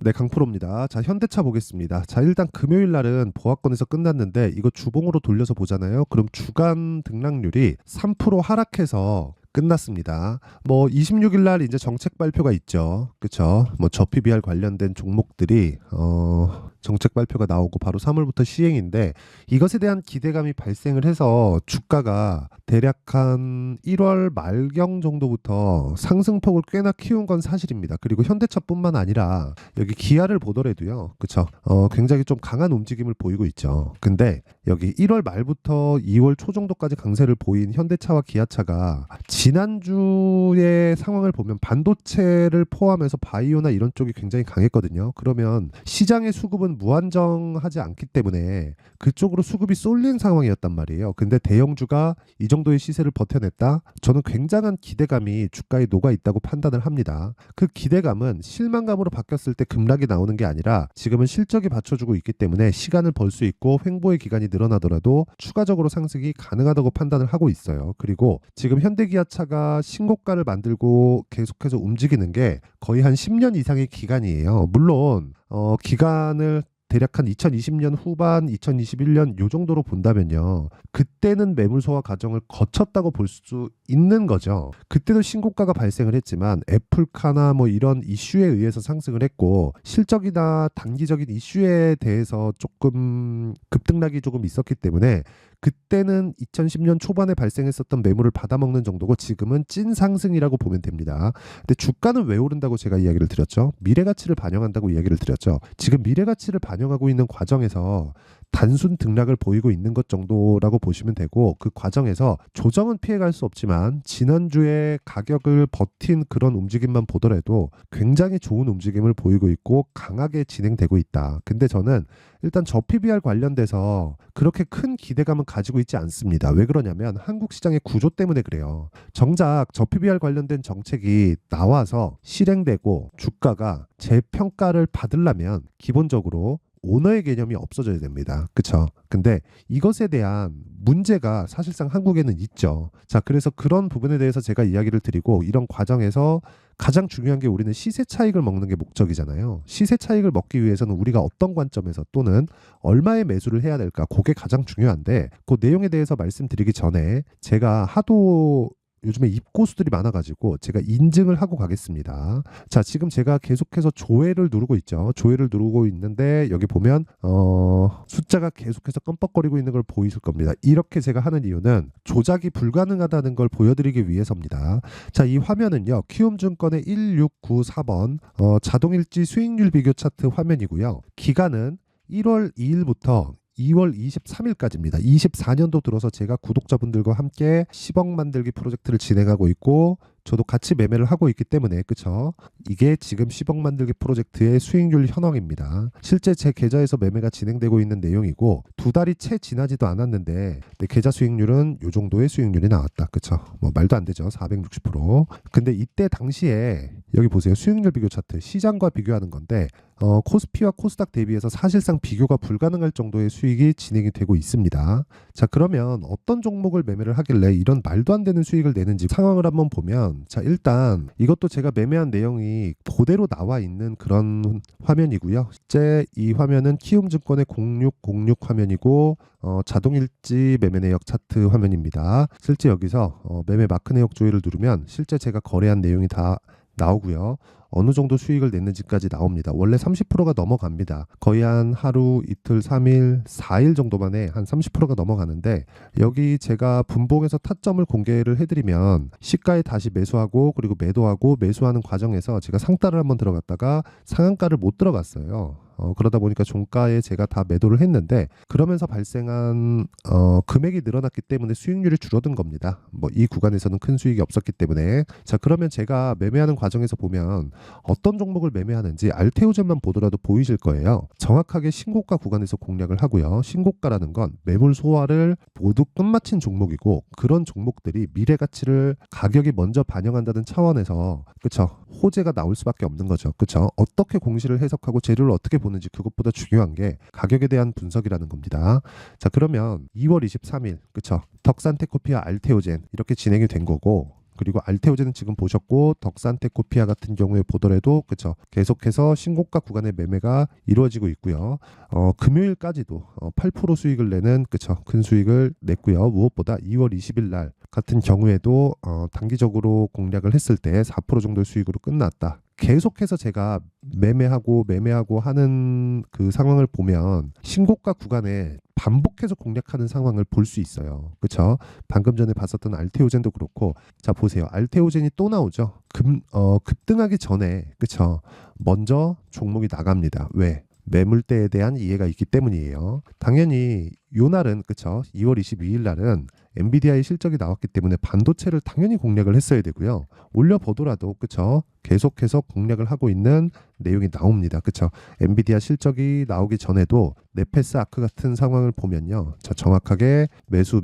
네, 강프로입니다. 자, 현대차 보겠습니다. 자, 일단 금요일 날은 보합권에서 끝났는데 이거 주봉으로 돌려서 보잖아요. 그럼 주간 등락률이 3% 하락해서 끝났습니다. 뭐 26일 날 이제 정책 발표가 있죠. 그렇죠? 뭐 저PBR 관련된 종목들이 정책 발표가 나오고 바로 3월부터 시행인데 이것에 대한 기대감이 발생을 해서 주가가 대략 한 1월 말경 정도부터 상승폭을 꽤나 키운 건 사실입니다. 그리고 현대차뿐만 아니라 여기 기아를 보더라도요. 그렇죠? 굉장히 좀 강한 움직임을 보이고 있죠. 근데 여기 1월 말부터 2월 초 정도까지 강세를 보인 현대차와 기아차가 지난주의 상황을 보면 반도체를 포함해서 바이오나 이런 쪽이 굉장히 강했거든요. 그러면 시장의 수급은 무한정하지 않기 때문에 그쪽으로 수급이 쏠린 상황이었단 말이에요. 근데 대형주가 이 정도의 시세를 버텨냈다? 저는 굉장한 기대감이 주가에 녹아 있다고 판단을 합니다. 그 기대감은 실망감으로 바뀌었을 때 급락이 나오는 게 아니라 지금은 실적이 받쳐주고 있기 때문에 시간을 벌 수 있고 횡보의 기간이 늘어나더라도 추가적으로 상승이 가능하다고 판단을 하고 있어요. 그리고 지금 현대기아차가 신고가를 만들고 계속해서 움직이는 게 거의 한 10년 이상의 기간이에요. 물론 기간을 대략 한 2020년 후반, 2021년 요 정도로 본다면요. 그때는 매물 소화 과정을 거쳤다고 볼 수 있는 거죠. 그때도 신고가가 발생을 했지만 애플카나 뭐 이런 이슈에 의해서 상승을 했고 실적이나 단기적인 이슈에 대해서 조금 급등락이 조금 있었기 때문에 그때는 2010년 초반에 발생했었던 매물을 받아먹는 정도고 지금은 찐 상승이라고 보면 됩니다. 근데 주가는 왜 오른다고 제가 이야기를 드렸죠? 미래 가치를 반영한다고 이야기를 드렸죠. 지금 미래 가치를 반영하고 있는 과정에서 단순 등락을 보이고 있는 것 정도라고 보시면 되고 그 과정에서 조정은 피해갈 수 없지만 지난주에 가격을 버틴 그런 움직임만 보더라도 굉장히 좋은 움직임을 보이고 있고 강하게 진행되고 있다. 근데 저는 일단 저PBR 관련돼서 그렇게 큰 기대감은 가지고 있지 않습니다. 왜 그러냐면 한국 시장의 구조 때문에 그래요. 정작 저PBR 관련된 정책이 나와서 실행되고 주가가 재평가를 받으려면 기본적으로 오너의 개념이 없어져야 됩니다. 그쵸? 근데 이것에 대한 문제가 사실상 한국에는 있죠. 자, 그래서 그런 부분에 대해서 제가 이야기를 드리고 이런 과정에서 가장 중요한 게 우리는 시세 차익을 먹는 게 목적이잖아요. 시세 차익을 먹기 위해서는 우리가 어떤 관점에서 또는 얼마의 매수를 해야 될까? 그게 가장 중요한데 그 내용에 대해서 말씀드리기 전에 제가 하도 요즘에 입고수들이 많아가지고 제가 인증을 하고 가겠습니다. 자, 지금 제가 계속해서 조회를 누르고 있죠. 조회를 누르고 있는데 여기 보면 숫자가 계속해서 껌뻑거리고 있는 걸 보이실 겁니다. 이렇게 제가 하는 이유는 조작이 불가능하다는 걸 보여드리기 위해서입니다. 자, 이 화면은요. 키움증권의 1694번 자동일지 수익률 비교 차트 화면이고요. 기간은 1월 2일부터 2월 23일까지입니다. 24년도 들어서 제가 구독자분들과 함께 10억 만들기 프로젝트를 진행하고 있고 저도 같이 매매를 하고 있기 때문에 그쵸? 이게 지금 10억 만들기 프로젝트의 수익률 현황입니다. 실제 제 계좌에서 매매가 진행되고 있는 내용이고 두 달이 채 지나지도 않았는데 내 계좌 수익률은 요 정도의 수익률이 나왔다. 그쵸? 뭐 말도 안 되죠. 460%. 근데 이때 당시에 여기 보세요. 수익률 비교 차트 시장과 비교하는 건데 코스피와 코스닥 대비해서 사실상 비교가 불가능할 정도의 수익이 진행이 되고 있습니다. 자, 그러면 어떤 종목을 매매를 하길래 이런 말도 안 되는 수익을 내는지 상황을 한번 보면 자, 일단 이것도 제가 매매한 내용이 그대로 나와 있는 그런 화면이고요. 실제 이 화면은 키움증권의 0606 화면이고 자동일지 매매 내역 차트 화면입니다. 실제 여기서 매매 마크 내역 조회를 누르면 실제 제가 거래한 내용이 다 나오고요. 어느 정도 수익을 냈는지까지 나옵니다. 원래 30%가 넘어갑니다. 거의 한 하루, 이틀, 3일, 4일 정도 만에 한 30%가 넘어가는데 여기 제가 분봉에서 타점을 공개를 해드리면 시가에 다시 매수하고 그리고 매도하고 매수하는 과정에서 제가 상따를 한번 들어갔다가 상한가를 못 들어갔어요. 그러다 보니까 종가에 제가 다 매도를 했는데 그러면서 발생한 금액이 늘어났기 때문에 수익률이 줄어든 겁니다. 뭐 이 구간에서는 큰 수익이 없었기 때문에 자, 그러면 제가 매매하는 과정에서 보면 어떤 종목을 매매하는지 알테오젠만 보더라도 보이실 거예요. 정확하게 신고가 구간에서 공략을 하고요. 신고가라는 건 매물 소화를 모두 끝마친 종목이고 그런 종목들이 미래 가치를 가격이 먼저 반영한다는 차원에서 그쵸? 호재가 나올 수밖에 없는 거죠. 그쵸? 어떻게 공시를 해석하고 재료를 어떻게 보는지 그것보다 중요한 게 가격에 대한 분석이라는 겁니다. 자, 그러면 2월 23일 그쵸? 덕산테크피아 알테오젠 이렇게 진행이 된 거고 그리고 알테오젠은 지금 보셨고 덕산테코피아 같은 경우에 보더라도 그쵸 계속해서 신고가 구간의 매매가 이루어지고 있고요. 금요일까지도 8% 수익을 내는 그쵸 큰 수익을 냈고요. 무엇보다 2월 20일 날 같은 경우에도 단기적으로 공략을 했을 때 4% 정도의 수익으로 끝났다. 계속해서 제가 매매하고 하는 그 상황을 보면 신고가 구간에 반복해서 공략하는 상황을 볼 수 있어요. 그렇죠? 방금 전에 봤었던 알테오젠도 그렇고 자 보세요. 알테오젠이 또 나오죠. 급등하기 전에 그렇죠? 먼저 종목이 나갑니다. 왜? 매물대에 대한 이해가 있기 때문이에요. 당연히 요 날은 그쵸 2월 22일 날은 엔비디아의 실적이 나왔기 때문에 반도체를 당연히 공략을 했어야 되고요. 올려보더라도 그쵸 계속해서 공략을 하고 있는 내용이 나옵니다. 그쵸 엔비디아 실적이 나오기 전에도 네페스 아크 같은 상황을 보면요. 자 정확하게 매수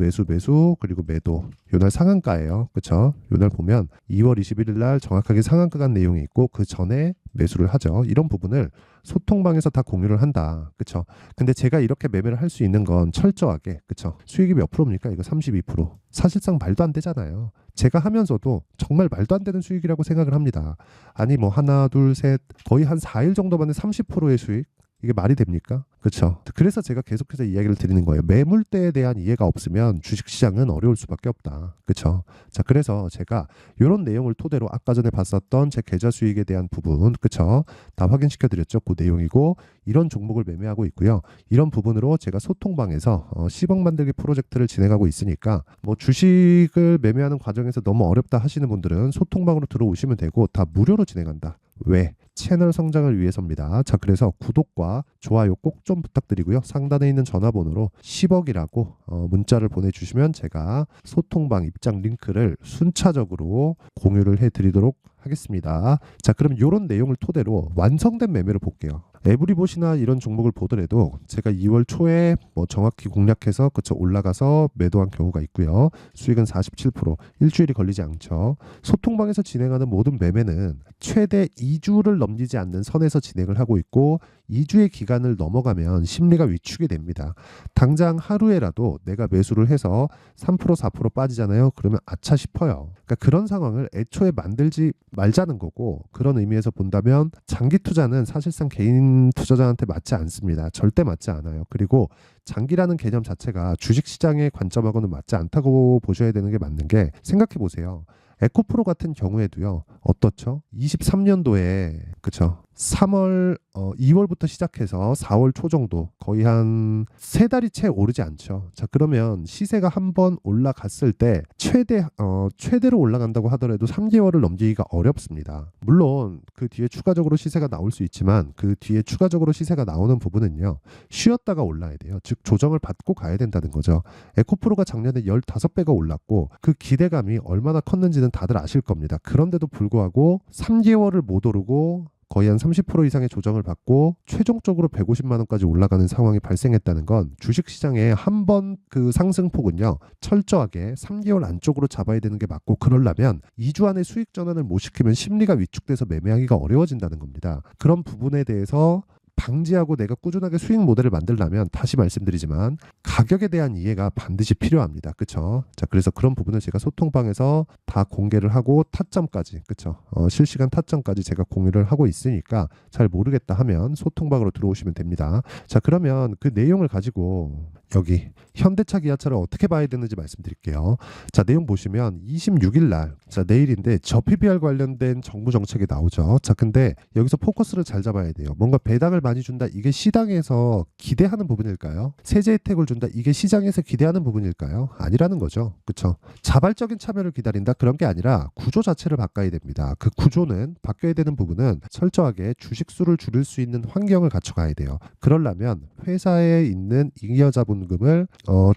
그리고 매도 요날 상한가예요. 그쵸 요날 보면 2월 21일 날 정확하게 상한가 간 내용이 있고 그 전에 매수를 하죠. 이런 부분을 소통방에서 다 공유를 한다. 그쵸 근데 제가 이렇게 매매를 할 수 있는 건 철저하게 그쵸 수익이 몇 프로입니까? 이거 32%. 사실상 말도 안 되잖아요. 제가 하면서도 정말 말도 안 되는 수익이라고 생각을 합니다. 아니 뭐 하나 둘 셋 거의 한 4일 정도 만에 30%의 수익 이게 말이 됩니까? 그렇죠. 그래서 제가 계속해서 이야기를 드리는 거예요. 매물대에 대한 이해가 없으면 주식시장은 어려울 수밖에 없다. 그렇죠. 자, 그래서 제가 이런 내용을 토대로 아까 전에 봤었던 제 계좌 수익에 대한 부분, 그렇죠. 다 확인시켜 드렸죠. 그 내용이고 이런 종목을 매매하고 있고요. 이런 부분으로 제가 소통방에서 10억 만들기 프로젝트를 진행하고 있으니까 뭐 주식을 매매하는 과정에서 너무 어렵다 하시는 분들은 소통방으로 들어오시면 되고 다 무료로 진행한다. 왜? 채널 성장을 위해서입니다. 자, 그래서 구독과 좋아요 꼭 좀 부탁드리고요. 상단에 있는 전화번호로 10억이라고 문자를 보내주시면 제가 소통방 입장 링크를 순차적으로 공유를 해드리도록 하겠습니다. 자, 그럼 이런 내용을 토대로 완성된 매매를 볼게요. 에브리봇이나 이런 종목을 보더라도 제가 2월 초에 뭐 정확히 공략해서 그쵸 올라가서 매도한 경우가 있고요. 수익은 47% 일주일이 걸리지 않죠. 소통방에서 진행하는 모든 매매는 최대 2주를 넘기지 않는 선에서 진행을 하고 있고 2주의 기간을 넘어가면 심리가 위축이 됩니다. 당장 하루에라도 내가 매수를 해서 3% 4% 빠지잖아요. 그러면 아차 싶어요. 그러니까 그런 상황을 애초에 만들지 말자는 거고 그런 의미에서 본다면 장기 투자는 사실상 개인 투자자한테 맞지 않습니다. 절대 맞지 않아요. 그리고 장기라는 개념 자체가 주식시장의 관점하고는 맞지 않다고 보셔야 되는 게 맞는 게 생각해 보세요. 에코프로 같은 경우에도요. 어떻죠? 23년도에 그쵸? 2월부터 시작해서 4월 초 정도 거의 한 3달이 채 오르지 않죠. 자, 그러면 시세가 한번 올라갔을 때 최대로 올라간다고 하더라도 3개월을 넘기기가 어렵습니다. 물론 그 뒤에 추가적으로 시세가 나올 수 있지만 그 뒤에 추가적으로 시세가 나오는 부분은요. 쉬었다가 올라야 돼요. 즉 조정을 받고 가야 된다는 거죠. 에코프로가 작년에 15배가 올랐고 그 기대감이 얼마나 컸는지는 다들 아실 겁니다. 그런데도 불구하고 3개월을 못 오르고 거의 한 30% 이상의 조정을 받고 최종적으로 150만 원까지 올라가는 상황이 발생했다는 건 주식시장의 한 번 그 상승폭은요. 철저하게 3개월 안쪽으로 잡아야 되는 게 맞고 그러려면 2주 안에 수익 전환을 못 시키면 심리가 위축돼서 매매하기가 어려워진다는 겁니다. 그런 부분에 대해서 방지하고 내가 꾸준하게 수익 모델을 만들려면 다시 말씀드리지만 가격에 대한 이해가 반드시 필요합니다. 그쵸? 자, 그래서 그런 부분을 제가 소통방에서 다 공개를 하고 타점까지, 그쵸? 실시간 타점까지 제가 공유를 하고 있으니까 잘 모르겠다 하면 소통방으로 들어오시면 됩니다. 자, 그러면 그 내용을 가지고 여기 현대차 기아차를 어떻게 봐야 되는지 말씀드릴게요. 자, 내용 보시면 26일 날, 자, 내일인데 저 PBR 관련된 정부 정책이 나오죠. 자, 근데 여기서 포커스를 잘 잡아야 돼요. 뭔가 배당을 많이 준다. 이게 시장에서 기대하는 부분일까요? 세제 혜택을 준다. 이게 시장에서 기대하는 부분일까요? 아니라는 거죠. 그렇죠? 자발적인 참여를 기다린다. 그런 게 아니라 구조 자체를 바꿔야 됩니다. 그 구조는 바뀌어야 되는 부분은 철저하게 주식 수를 줄일 수 있는 환경을 갖춰가야 돼요. 그러려면 회사에 있는 잉여자본금을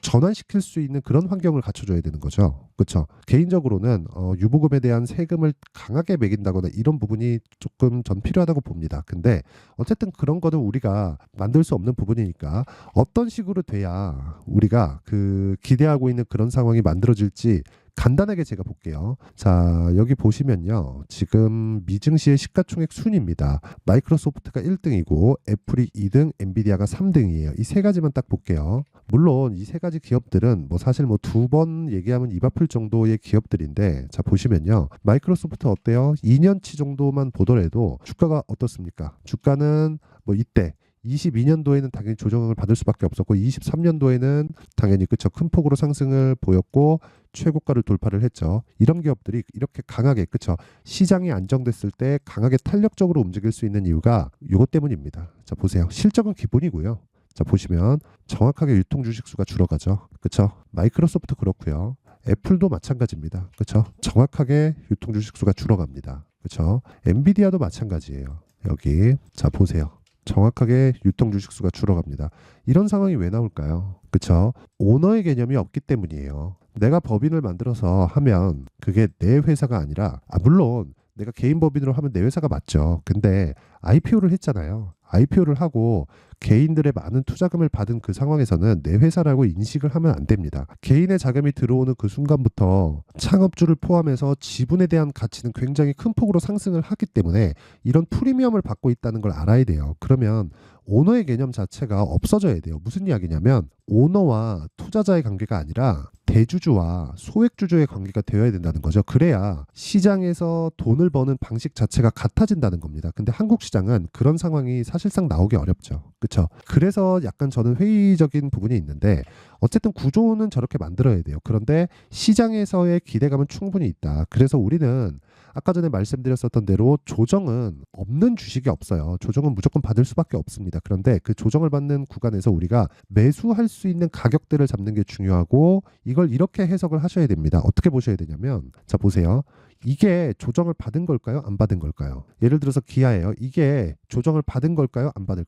전환시킬 수 있는 그런 환경을 갖춰줘야 되는 거죠. 그렇죠? 개인적으로는 유보금에 대한 세금을 강하게 매긴다거나 이런 부분이 조금 전 필요하다고 봅니다. 근데 어쨌든 그런 거는 우리가 만들 수 없는 부분이니까 어떤 식으로 돼야 우리가 그 기대하고 있는 그런 상황이 만들어질지 간단하게 제가 볼게요. 자, 여기 보시면요. 지금 미증시의 시가총액 순입니다. 마이크로소프트가 1등이고 애플이 2등, 엔비디아가 3등이에요. 이 세 가지만 딱 볼게요. 물론 이 세 가지 기업들은 뭐 사실 뭐 두 번 얘기하면 입 아플 정도의 기업들인데, 자 보시면요. 마이크로소프트 어때요? 2년치 정도만 보더라도 주가가 어떻습니까? 주가는 뭐 이때 22년도에는 당연히 조정을 받을 수밖에 없었고 23년도에는 당연히 그쵸 큰 폭으로 상승을 보였고 최고가를 돌파를 했죠. 이런 기업들이 이렇게 강하게 그쵸 시장이 안정됐을 때 강하게 탄력적으로 움직일 수 있는 이유가 요것 때문입니다. 자 보세요. 실적은 기본이고요. 자 보시면 정확하게 유통 주식 수가 줄어가죠. 그쵸 마이크로소프트 그렇고요. 애플도 마찬가지입니다. 그쵸 정확하게 유통 주식 수가 줄어갑니다. 그쵸 엔비디아도 마찬가지예요. 여기 자 보세요. 정확하게 유통 주식 수가 줄어갑니다. 이런 상황이 왜 나올까요? 그쵸? 오너의 개념이 없기 때문이에요. 내가 법인을 만들어서 하면 그게 내 회사가 아니라 물론 내가 개인 법인으로 하면 내 회사가 맞죠. 근데 IPO를 했잖아요. IPO를 하고 개인들의 많은 투자금을 받은 그 상황에서는 내 회사라고 인식을 하면 안 됩니다. 개인의 자금이 들어오는 그 순간부터 창업주를 포함해서 지분에 대한 가치는 굉장히 큰 폭으로 상승을 하기 때문에 이런 프리미엄을 받고 있다는 걸 알아야 돼요. 그러면 오너의 개념 자체가 없어져야 돼요. 무슨 이야기냐면 오너와 투자자의 관계가 아니라 대주주와 소액주주의 관계가 되어야 된다는 거죠. 그래야 시장에서 돈을 버는 방식 자체가 같아진다는 겁니다. 근데 한국 시장은 그런 상황이 사실상 나오기 어렵죠. 그렇죠? 그래서 약간 저는 회의적인 부분이 있는데 어쨌든 구조는 저렇게 만들어야 돼요. 그런데 시장에서의 기대감은 충분히 있다. 그래서 우리는 아까 전에 말씀드렸었던 대로 조정은 없는 주식이 없어요. 조정은 무조건 받을 수밖에 없습니다. 그런데 그 조정을 받는 구간에서 우리가 매수할 수 있는 가격대를 잡는 게 중요하고 이걸 이렇게 해석을 하셔야 됩니다. 어떻게 보셔야 되냐면 자 보세요. 이게 조정을 받은 걸까요? 안 받은 걸까요? 예를 들어서 기아예요. 이게 조정을 받은 걸까요? 안 받을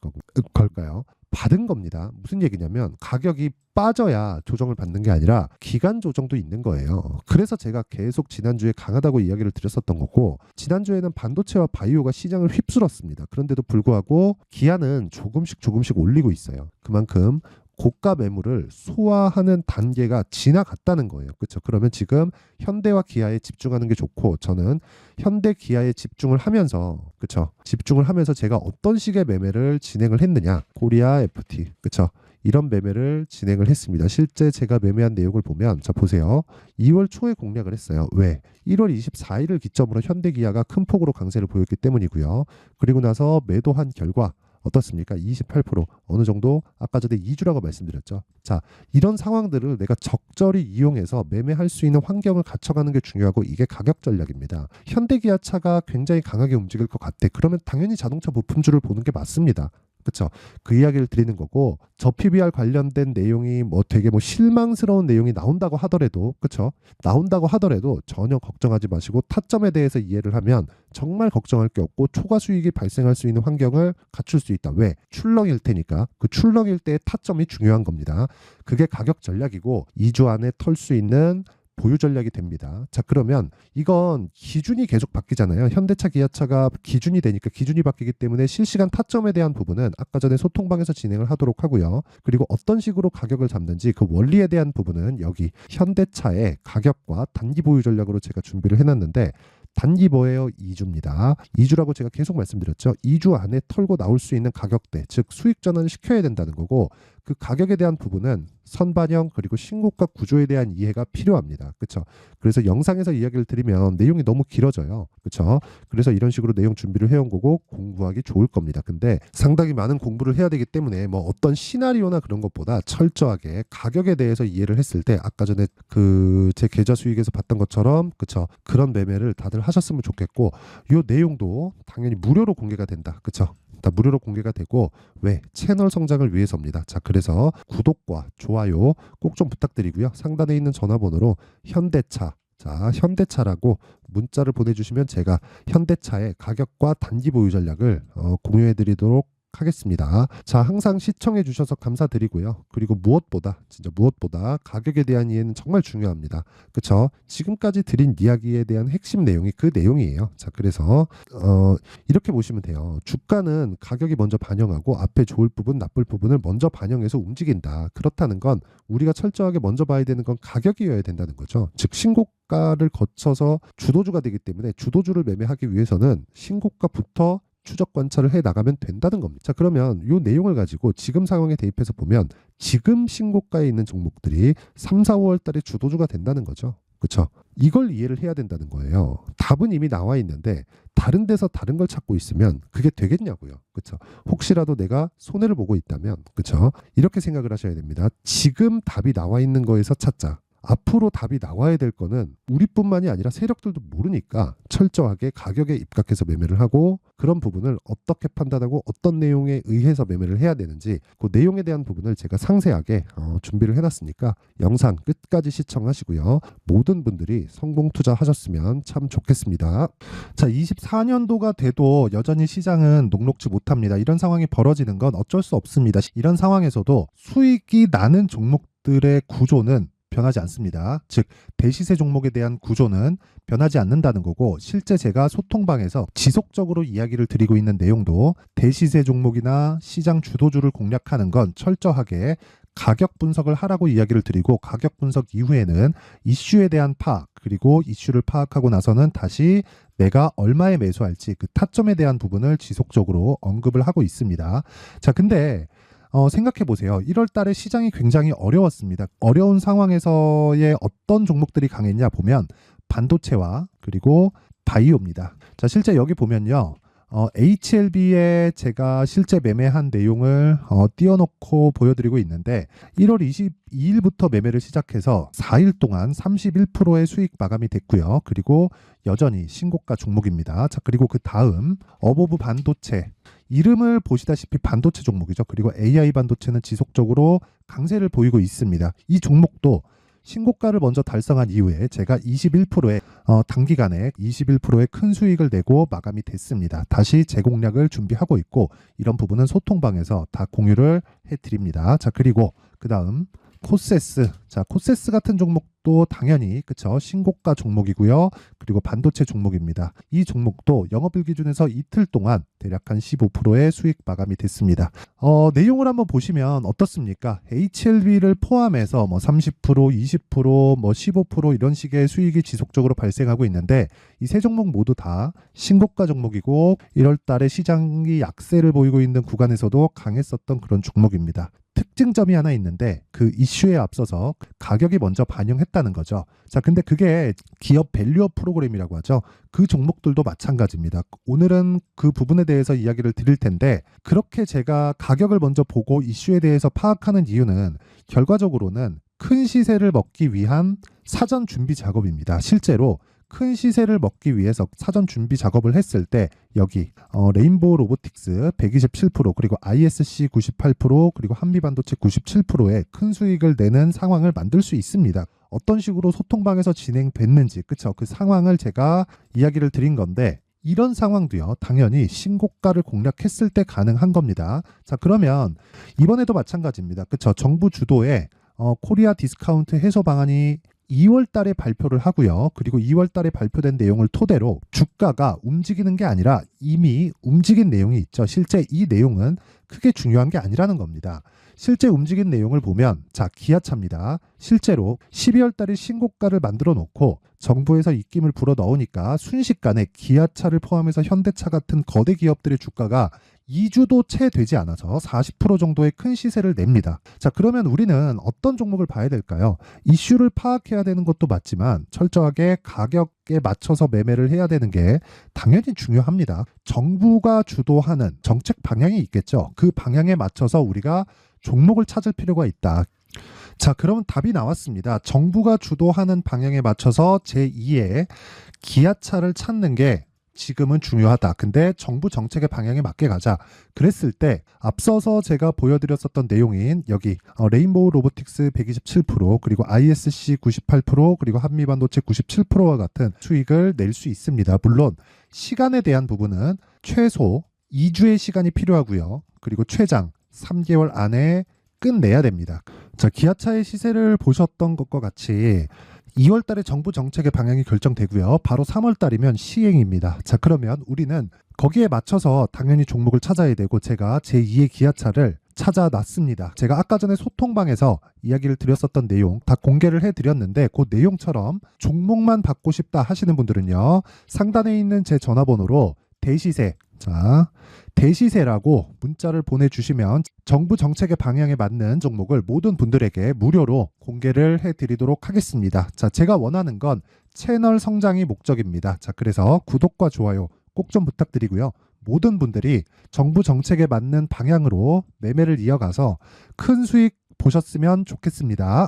걸까요? 받은 겁니다. 무슨 얘기냐면 가격이 빠져야 조정을 받는 게 아니라 기간 조정도 있는 거예요. 그래서 제가 계속 지난주에 강하다고 이야기를 드렸었던 거고 지난주에는 반도체와 바이오가 시장을 휩쓸었습니다. 그런데도 불구하고 기아는 조금씩 올리고 있어요. 그만큼 고가 매물을 소화하는 단계가 지나갔다는 거예요. 그렇죠? 그러면 지금 현대와 기아에 집중하는 게 좋고 저는 현대 기아에 집중을 하면서 그렇죠? 집중을 하면서 제가 어떤 식의 매매를 진행을 했느냐? 코리아 FT. 그렇죠? 이런 매매를 진행을 했습니다. 실제 제가 매매한 내용을 보면 자 보세요. 2월 초에 공략을 했어요. 왜? 1월 24일을 기점으로 현대기아가 큰 폭으로 강세를 보였기 때문이고요. 그리고 나서 매도한 결과 어떻습니까? 28% 어느 정도 아까 전에 2주라고 말씀드렸죠. 자, 이런 상황들을 내가 적절히 이용해서 매매할 수 있는 환경을 갖춰가는 게 중요하고 이게 가격 전략입니다. 현대기아차가 굉장히 강하게 움직일 것 같아. 그러면 당연히 자동차 부품주를 보는 게 맞습니다. 그렇죠. 그 이야기를 드리는 거고 저 PBR 관련된 내용이 뭐 되게 뭐 실망스러운 내용이 나온다고 하더라도 그렇죠. 나온다고 하더라도 전혀 걱정하지 마시고 타점에 대해서 이해를 하면 정말 걱정할 게 없고 초과 수익이 발생할 수 있는 환경을 갖출 수 있다. 왜? 출렁일 테니까. 그 출렁일 때의 타점이 중요한 겁니다. 그게 가격 전략이고 2주 안에 털 수 있는 보유 전략이 됩니다. 자 그러면 이건 기준이 계속 바뀌잖아요. 현대차, 기아차가 기준이 되니까 기준이 바뀌기 때문에 실시간 타점에 대한 부분은 아까 전에 소통방에서 진행을 하도록 하고요. 그리고 어떤 식으로 가격을 잡는지 그 원리에 대한 부분은 여기 현대차의 가격과 단기 보유 전략으로 제가 준비를 해놨는데 단기 뭐예요? 2주입니다. 2주라고 제가 계속 말씀드렸죠. 2주 안에 털고 나올 수 있는 가격대, 즉 수익 전환을 시켜야 된다는 거고 그 가격에 대한 부분은 선반영 그리고 신고가 구조에 대한 이해가 필요합니다. 그렇죠? 그래서 영상에서 이야기를 드리면 내용이 너무 길어져요. 그렇죠? 그래서 이런 식으로 내용 준비를 해온 거고 공부하기 좋을 겁니다. 근데 상당히 많은 공부를 해야 되기 때문에 뭐 어떤 시나리오나 그런 것보다 철저하게 가격에 대해서 이해를 했을 때 아까 전에 그 제 계좌 수익에서 봤던 것처럼 그렇죠? 그런 매매를 다들 하셨으면 좋겠고 이 내용도 당연히 무료로 공개가 된다. 그렇죠? 다 무료로 공개가 되고 왜? 채널 성장을 위해서입니다. 자 그래서 구독과 좋아요 꼭 좀 부탁드리고요. 상단에 있는 전화번호로 현대차 자 현대차라고 문자를 보내주시면 제가 현대차의 가격과 단기 보유 전략을 공유해 드리도록 하겠습니다. 자, 항상 시청해 주셔서 감사드리고요. 그리고 무엇보다 진짜 무엇보다 가격에 대한 이해는 정말 중요합니다. 그쵸? 지금까지 드린 이야기에 대한 핵심 내용이 그 내용이에요. 자, 그래서 이렇게 보시면 돼요. 주가는 가격이 먼저 반영하고 앞에 좋을 부분, 나쁠 부분을 먼저 반영해서 움직인다. 그렇다는 건 우리가 철저하게 먼저 봐야 되는 건 가격이어야 된다는 거죠. 즉 신고가를 거쳐서 주도주가 되기 때문에 주도주를 매매하기 위해서는 신고가부터 추적 관찰을 해 나가면 된다는 겁니다. 자, 그러면 이 내용을 가지고 지금 상황에 대입해서 보면 지금 신고가에 있는 종목들이 3, 4, 5월 달에 주도주가 된다는 거죠. 그렇죠? 이걸 이해를 해야 된다는 거예요. 답은 이미 나와 있는데 다른 데서 다른 걸 찾고 있으면 그게 되겠냐고요. 그렇죠? 혹시라도 내가 손해를 보고 있다면, 그렇죠? 이렇게 생각을 하셔야 됩니다. 지금 답이 나와 있는 거에서 찾자. 앞으로 답이 나와야 될 거는 우리뿐만이 아니라 세력들도 모르니까 철저하게 가격에 입각해서 매매를 하고 그런 부분을 어떻게 판단하고 어떤 내용에 의해서 매매를 해야 되는지 그 내용에 대한 부분을 제가 상세하게 준비를 해놨으니까 영상 끝까지 시청하시고요. 모든 분들이 성공 투자하셨으면 참 좋겠습니다. 자, 24년도가 돼도 여전히 시장은 녹록지 못합니다. 이런 상황이 벌어지는 건 어쩔 수 없습니다. 이런 상황에서도 수익이 나는 종목들의 구조는 변하지 않습니다. 즉 대시세 종목에 대한 구조는 변하지 않는다는 거고 실제 제가 소통방에서 지속적으로 이야기를 드리고 있는 내용도 대시세 종목이나 시장 주도주를 공략하는 건 철저하게 가격 분석을 하라고 이야기를 드리고 가격 분석 이후에는 이슈에 대한 파악 그리고 이슈를 파악하고 나서는 다시 내가 얼마에 매수할지 그 타점에 대한 부분을 지속적으로 언급을 하고 있습니다. 자, 근데 생각해 보세요. 1월 달에 시장이 굉장히 어려웠습니다. 어려운 상황에서의 어떤 종목들이 강했냐 보면 반도체와 그리고 바이오입니다. 자, 실제 여기 보면요. HLB에 제가 실제 매매한 내용을 띄워놓고 보여드리고 있는데 1월 22일부터 매매를 시작해서 4일 동안 31%의 수익 마감이 됐고요. 그리고 여전히 신고가 종목입니다. 자, 그리고 그 다음 어보브 반도체 이름을 보시다시피 반도체 종목이죠. 그리고 AI 반도체는 지속적으로 강세를 보이고 있습니다. 이 종목도 신고가를 먼저 달성한 이후에 제가 21%의 단기간에 21%의 큰 수익을 내고 마감이 됐습니다. 다시 재공략을 준비하고 있고 이런 부분은 소통방에서 다 공유를 해드립니다. 자, 그리고 그 다음 코세스. 자, 코세스 같은 종목도 당연히 그쵸 신고가 종목이고요. 그리고 반도체 종목입니다. 이 종목도 영업일 기준에서 이틀 동안 대략 한 15%의 수익 마감이 됐습니다. 내용을 한번 보시면 어떻습니까? HLB를 포함해서 뭐 30%, 20%, 뭐 15% 이런 식의 수익이 지속적으로 발생하고 있는데 이 세 종목 모두 다 신고가 종목이고 1월 달에 시장이 약세를 보이고 있는 구간에서도 강했었던 그런 종목입니다. 특징점이 하나 있는데 그 이슈에 앞서서 가격이 먼저 반영했다는 거죠. 자, 근데 그게 기업 밸류업 프로그램이라고 하죠. 그 종목들도 마찬가지입니다. 오늘은 그 부분에 대해서 이야기를 드릴 텐데 그렇게 제가 가격을 먼저 보고 이슈에 대해서 파악하는 이유는 결과적으로는 큰 시세를 먹기 위한 사전 준비 작업입니다. 실제로 큰 시세를 먹기 위해서 사전 준비 작업을 했을 때 여기 레인보우 로보틱스 127% 그리고 ISC 98% 그리고 한미반도체 97%의 큰 수익을 내는 상황을 만들 수 있습니다. 어떤 식으로 소통방에서 진행됐는지 그쵸? 그 상황을 제가 이야기를 드린 건데 이런 상황도요 당연히 신고가를 공략했을 때 가능한 겁니다. 자, 그러면 이번에도 마찬가지입니다. 그쵸? 정부 주도의 코리아 디스카운트 해소 방안이 2월 달에 발표를 하고요. 그리고 2월 달에 발표된 내용을 토대로 주가가 움직이는 게 아니라 이미 움직인 내용이 있죠. 실제 이 내용은 크게 중요한 게 아니라는 겁니다. 실제 움직인 내용을 보면 자, 기아차입니다. 실제로 12월 달에 신고가를 만들어 놓고 정부에서 입김을 불어 넣으니까 순식간에 기아차를 포함해서 현대차 같은 거대 기업들의 주가가 2주도 채 되지 않아서 40% 정도의 큰 시세를 냅니다. 자, 그러면 우리는 어떤 종목을 봐야 될까요? 이슈를 파악해야 되는 것도 맞지만 철저하게 가격에 맞춰서 매매를 해야 되는 게 당연히 중요합니다. 정부가 주도하는 정책 방향이 있겠죠. 그 방향에 맞춰서 우리가 종목을 찾을 필요가 있다. 자, 그럼 답이 나왔습니다. 정부가 주도하는 방향에 맞춰서 제2의 기아차를 찾는 게 지금은 중요하다. 근데 정부 정책의 방향에 맞게 가자. 그랬을 때 앞서서 제가 보여드렸었던 내용인 여기 레인보우 로보틱스 127% 그리고 ISC 98% 그리고 한미반도체 97%와 같은 수익을 낼 수 있습니다. 물론 시간에 대한 부분은 최소 2주의 시간이 필요하고요. 그리고 최장 3개월 안에 끝내야 됩니다. 자, 기아차의 시세를 보셨던 것과 같이 2월 달에 정부 정책의 방향이 결정되고요. 바로 3월 달이면 시행입니다. 자, 그러면 우리는 거기에 맞춰서 당연히 종목을 찾아야 되고 제가 제2의 기아차를 찾아놨습니다. 제가 아까 전에 소통방에서 이야기를 드렸었던 내용 다 공개를 해드렸는데 그 내용처럼 종목만 받고 싶다 하시는 분들은요. 상단에 있는 제 전화번호로 대시세, 자, 대시세라고 문자를 보내주시면 정부 정책의 방향에 맞는 종목을 모든 분들에게 무료로 공개를 해드리도록 하겠습니다. 자, 제가 원하는 건 채널 성장이 목적입니다. 자, 그래서 구독과 좋아요 꼭 좀 부탁드리고요. 모든 분들이 정부 정책에 맞는 방향으로 매매를 이어가서 큰 수익 보셨으면 좋겠습니다.